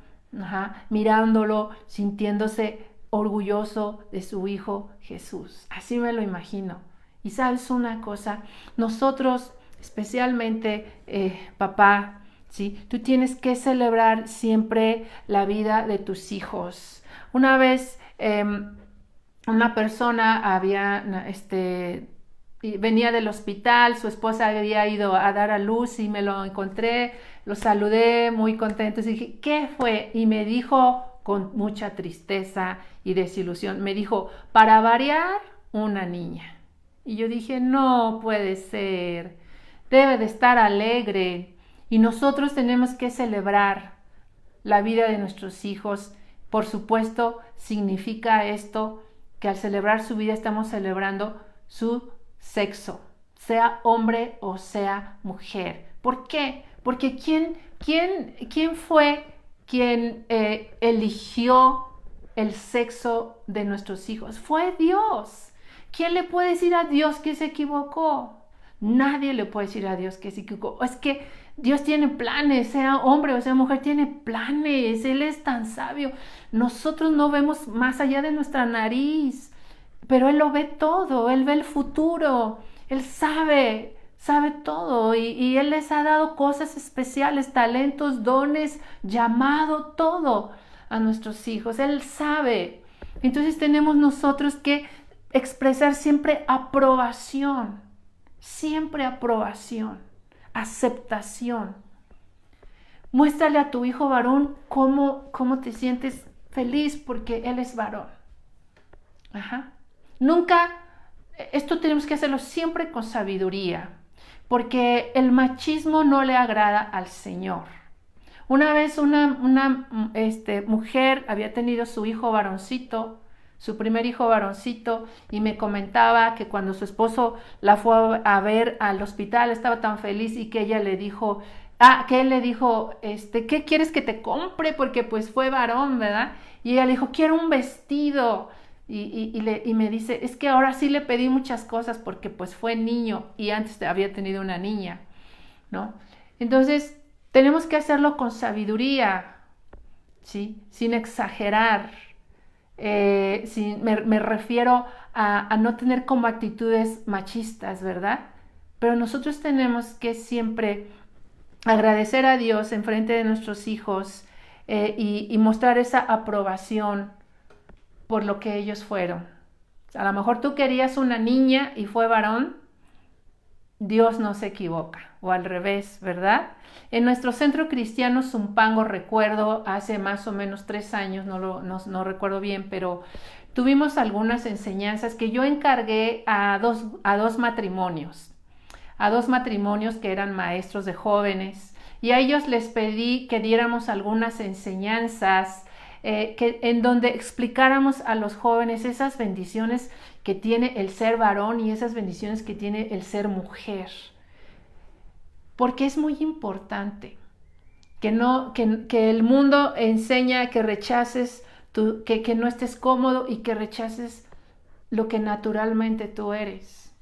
mirándolo, sintiéndose orgulloso de su Hijo Jesús. Así me lo imagino. Y sabes una cosa, nosotros, especialmente papá, ¿sí? Tú tienes que celebrar siempre la vida de tus hijos. Una vez una persona venía del hospital, su esposa había ido a dar a luz y me lo encontré, lo saludé muy contento y dije, ¿qué fue? Y me dijo con mucha tristeza y desilusión, me dijo, para variar, una niña. Y yo dije, no puede ser, debe de estar alegre y nosotros tenemos que celebrar la vida de nuestros hijos. Por supuesto, significa esto que al celebrar su vida estamos celebrando su sexo, sea hombre o sea mujer. ¿Por qué? Porque ¿quién fue quien eligió el sexo de nuestros hijos? Fue Dios. ¿Quién le puede decir a Dios que se equivocó? Nadie le puede decir a Dios que se equivocó. Es que Dios tiene planes, sea hombre o sea mujer, tiene planes. Él es tan sabio. Nosotros no vemos más allá de nuestra nariz, pero Él lo ve todo. Él ve el futuro. Él sabe todo y Él les ha dado cosas especiales, talentos, dones, llamado, todo a nuestros hijos. Él sabe. Entonces tenemos nosotros que expresar siempre aprobación, aceptación. Muéstrale a tu hijo varón cómo te sientes feliz porque él es varón. Nunca, esto tenemos que hacerlo siempre con sabiduría, porque el machismo no le agrada al Señor. Una vez una mujer había tenido su hijo varoncito, su primer hijo varoncito, y me comentaba que cuando su esposo la fue a ver al hospital estaba tan feliz y que ella le dijo, que él le dijo, ¿qué quieres que te compre? Porque pues fue varón, ¿verdad? Y ella le dijo, quiero un vestido. Y me dice, es que ahora sí le pedí muchas cosas porque pues fue niño y antes había tenido una niña, ¿no? Entonces, tenemos que hacerlo con sabiduría, ¿sí? Sin exagerar. Me refiero a no tener como actitudes machistas, ¿verdad? Pero nosotros tenemos que siempre agradecer a Dios en frente de nuestros hijos y mostrar esa aprobación por lo que ellos fueron. A lo mejor tú querías una niña y fue varón. Dios no se equivoca, o al revés, ¿verdad? En nuestro centro cristiano Zumpango, recuerdo, hace más o menos 3 años, no recuerdo bien, pero tuvimos algunas enseñanzas que yo encargué a dos matrimonios que eran maestros de jóvenes, y a ellos les pedí que diéramos algunas enseñanzas en donde explicáramos a los jóvenes esas bendiciones que tiene el ser varón y esas bendiciones que tiene el ser mujer. Porque es muy importante que el mundo enseña que rechaces, que no estés cómodo y que rechaces lo que naturalmente tú eres.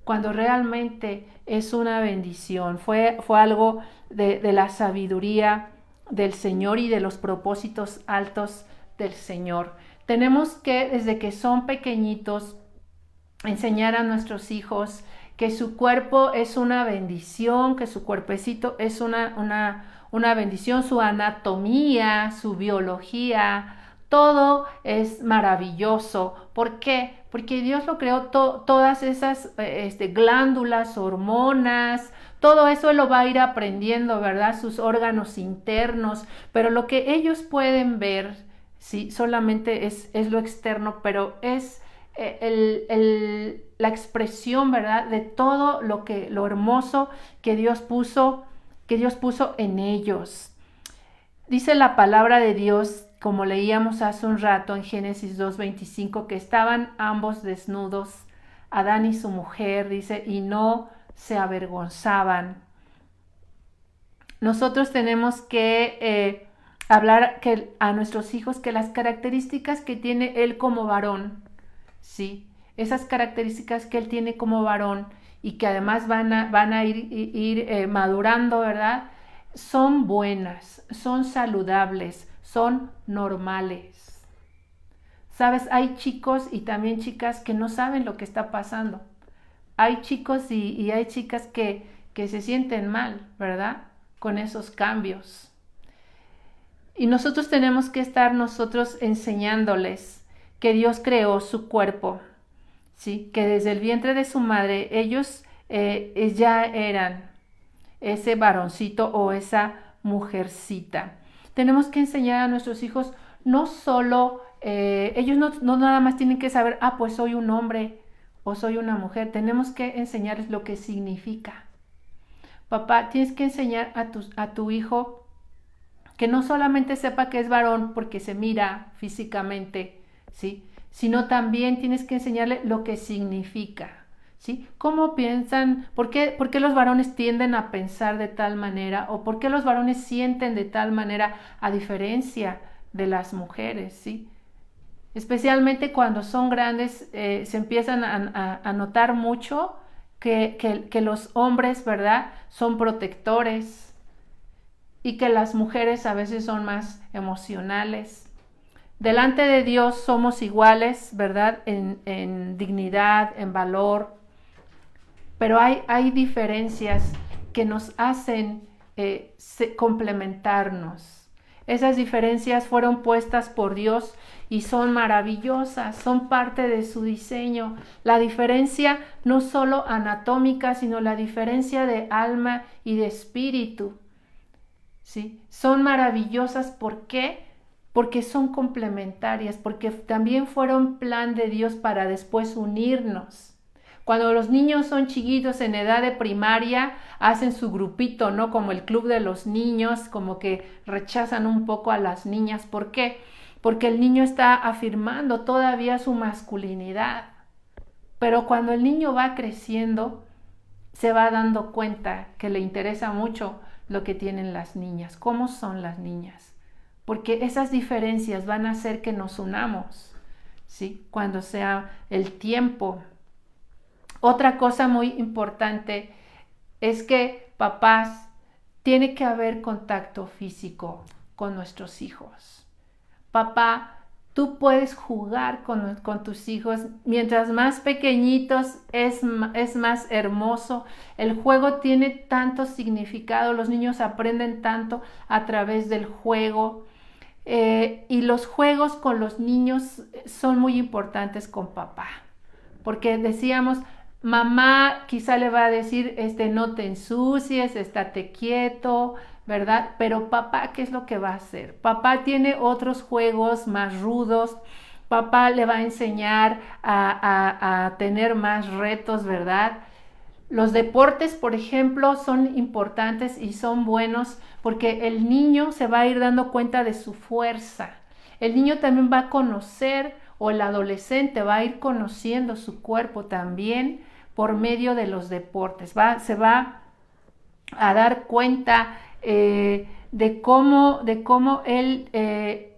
Cuando realmente es una bendición, fue algo de la sabiduría del Señor y de los propósitos altos del Señor. Tenemos que, desde que son pequeñitos, enseñar a nuestros hijos que su cuerpo es una bendición, que su cuerpecito es una bendición, su anatomía, su biología, todo es maravilloso. ¿Por qué? Porque Dios lo creó todas esas glándulas, hormonas, todo eso Él lo va a ir aprendiendo, ¿verdad? Sus órganos internos, pero lo que ellos pueden ver, sí, solamente es lo externo, pero es la expresión, ¿verdad? De todo lo hermoso que Dios puso en ellos. Dice la palabra de Dios, como leíamos hace un rato en Génesis 2:25, que estaban ambos desnudos, Adán y su mujer, dice, y no se avergonzaban. Nosotros tenemos que hablar a nuestros hijos que las características que tiene él como varón, ¿sí? Esas características que él tiene como varón y que además van a ir madurando, ¿verdad? Son buenas, son saludables, son normales. ¿Sabes? Hay chicos y también chicas que no saben lo que está pasando. Hay chicos y hay chicas que se sienten mal, ¿verdad? Con esos cambios. Y nosotros tenemos que estar enseñándoles que Dios creó su cuerpo, ¿sí? Que desde el vientre de su madre ellos ya eran ese varoncito o esa mujercita. Tenemos que enseñar a nuestros hijos no solo, ellos no nada más tienen que saber, pues soy un hombre o soy una mujer. Tenemos que enseñarles lo que significa. Papá, tienes que enseñar a tu hijo que no solamente sepa que es varón porque se mira físicamente, ¿sí? Sino también tienes que enseñarle lo que significa. ¿Sí? ¿Cómo piensan? ¿Por qué los varones tienden a pensar de tal manera? ¿O por qué los varones sienten de tal manera a diferencia de las mujeres? ¿Sí? Especialmente cuando son grandes, se empiezan a notar mucho que los hombres, ¿verdad?, son protectores y que las mujeres a veces son más emocionales. Delante de Dios somos iguales, ¿verdad?, en dignidad, en valor, pero hay diferencias que nos hacen complementarnos. Esas diferencias fueron puestas por Dios y son maravillosas, son parte de su diseño. La diferencia no solo anatómica, sino la diferencia de alma y de espíritu. ¿Sí? Son maravillosas, ¿por qué? Porque son complementarias, porque también fueron plan de Dios para después unirnos. Cuando los niños son chiquitos en edad de primaria, hacen su grupito, ¿no? Como el club de los niños, como que rechazan un poco a las niñas. ¿Por qué? Porque el niño está afirmando todavía su masculinidad. Pero cuando el niño va creciendo, se va dando cuenta que le interesa mucho lo que tienen las niñas, cómo son las niñas. Porque esas diferencias van a hacer que nos unamos, ¿sí? Cuando sea el tiempo. Otra cosa muy importante es que, papás, tiene que haber contacto físico con nuestros hijos. Papá, tú puedes jugar con tus hijos. Mientras más pequeñitos es más hermoso. El juego tiene tanto significado. Los niños aprenden tanto a través del juego. Y los juegos con los niños son muy importantes con papá. Porque decíamos, mamá quizá le va a decir, no te ensucies, estate quieto, ¿verdad? Pero papá, ¿qué es lo que va a hacer? Papá tiene otros juegos más rudos. Papá le va a enseñar a tener más retos, ¿verdad? Los deportes, por ejemplo, son importantes y son buenos porque el niño se va a ir dando cuenta de su fuerza. El niño también va a conocer, o el adolescente va a ir conociendo su cuerpo también por medio de los deportes. Se va a dar cuenta de cómo él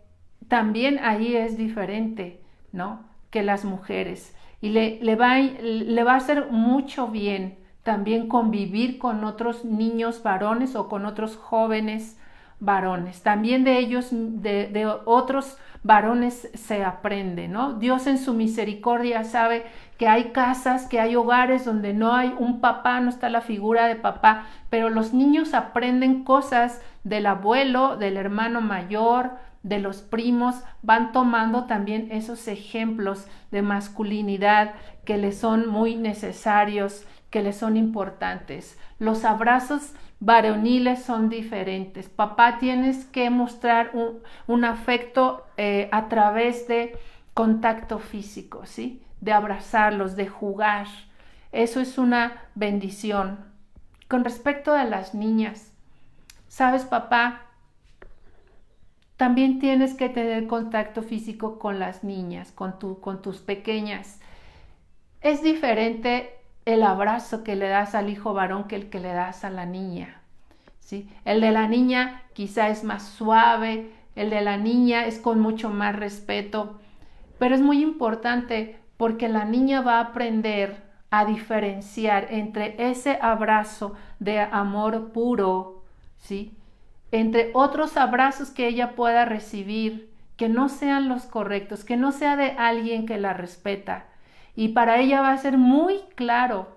también ahí es diferente, ¿no?, que las mujeres. Y le va a hacer mucho bien también convivir con otros niños varones o con otros jóvenes varones. También de ellos, de otros varones se aprende, ¿no? Dios en su misericordia sabe que hay casas, que hay hogares donde no hay un papá, no está la figura de papá, pero los niños aprenden cosas del abuelo, del hermano mayor, de los primos, van tomando también esos ejemplos de masculinidad que les son muy necesarios, que les son importantes. Los abrazos varoniles son diferentes. Papá, tienes que mostrar un afecto a través de contacto físico, ¿sí? De abrazarlos, de jugar. Eso es una bendición. Con respecto a las niñas, ¿sabes, papá? También tienes que tener contacto físico con las niñas, con tus pequeñas. Es diferente el abrazo que le das al hijo varón que el que le das a la niña, ¿sí? El de la niña quizá es más suave, el de la niña es con mucho más respeto, pero es muy importante porque la niña va a aprender a diferenciar entre ese abrazo de amor puro, ¿sí?, entre otros abrazos que ella pueda recibir, que no sean los correctos, que no sea de alguien que la respeta. Y para ella va a ser muy claro,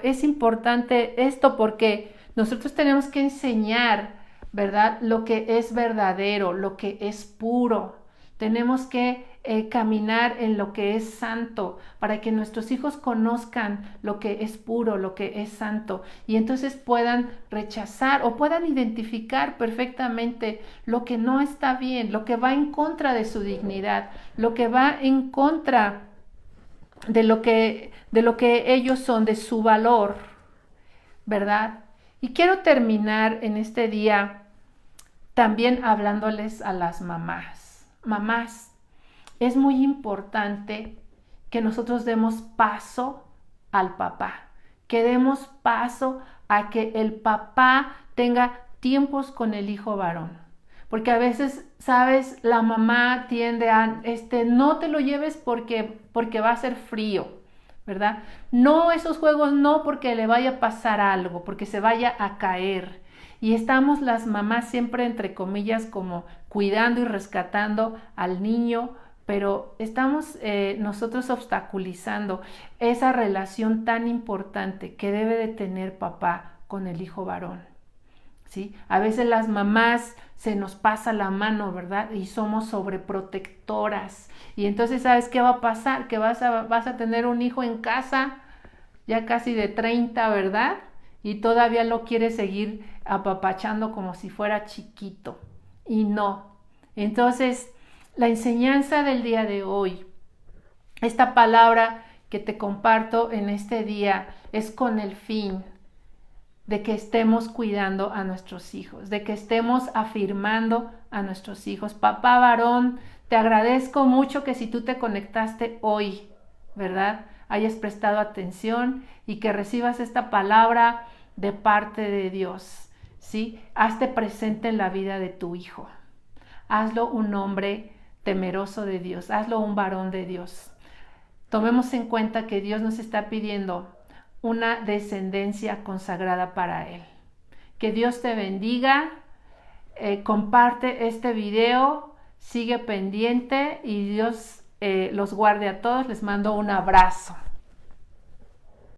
es importante esto porque nosotros tenemos que enseñar, ¿verdad?, lo que es verdadero, lo que es puro. Tenemos que caminar en lo que es santo para que nuestros hijos conozcan lo que es puro, lo que es santo, y entonces puedan rechazar o puedan identificar perfectamente lo que no está bien, lo que va en contra de su dignidad, lo que va en contra de lo que ellos son, de su valor, ¿verdad? Y quiero terminar en este día también hablándoles a las mamás. Mamás, es muy importante que nosotros demos paso al papá, que demos paso a que el papá tenga tiempos con el hijo varón. Porque a veces, sabes, la mamá tiende a, no te lo lleves porque va a ser frío, ¿verdad? No, esos juegos no, porque le vaya a pasar algo, porque se vaya a caer. Y estamos las mamás siempre, entre comillas, como cuidando y rescatando al niño, pero estamos nosotros obstaculizando esa relación tan importante que debe de tener papá con el hijo varón. ¿Sí? A veces las mamás se nos pasa la mano, ¿verdad? Y somos sobreprotectoras. Y entonces, ¿sabes qué va a pasar? Que vas a tener un hijo en casa, ya casi de 30, ¿verdad? Y todavía lo quieres seguir apapachando como si fuera chiquito. Y no. Entonces, la enseñanza del día de hoy, esta palabra que te comparto en este día, es con el fin de que estemos cuidando a nuestros hijos, de que estemos afirmando a nuestros hijos. Papá varón, te agradezco mucho que si tú te conectaste hoy, ¿verdad?, hayas prestado atención y que recibas esta palabra de parte de Dios, ¿sí? Hazte presente en la vida de tu hijo. Hazlo un hombre temeroso de Dios, hazlo un varón de Dios. Tomemos en cuenta que Dios nos está pidiendo una descendencia consagrada para Él. Que Dios te bendiga, comparte este video, sigue pendiente y Dios los guarde a todos. Les mando un abrazo.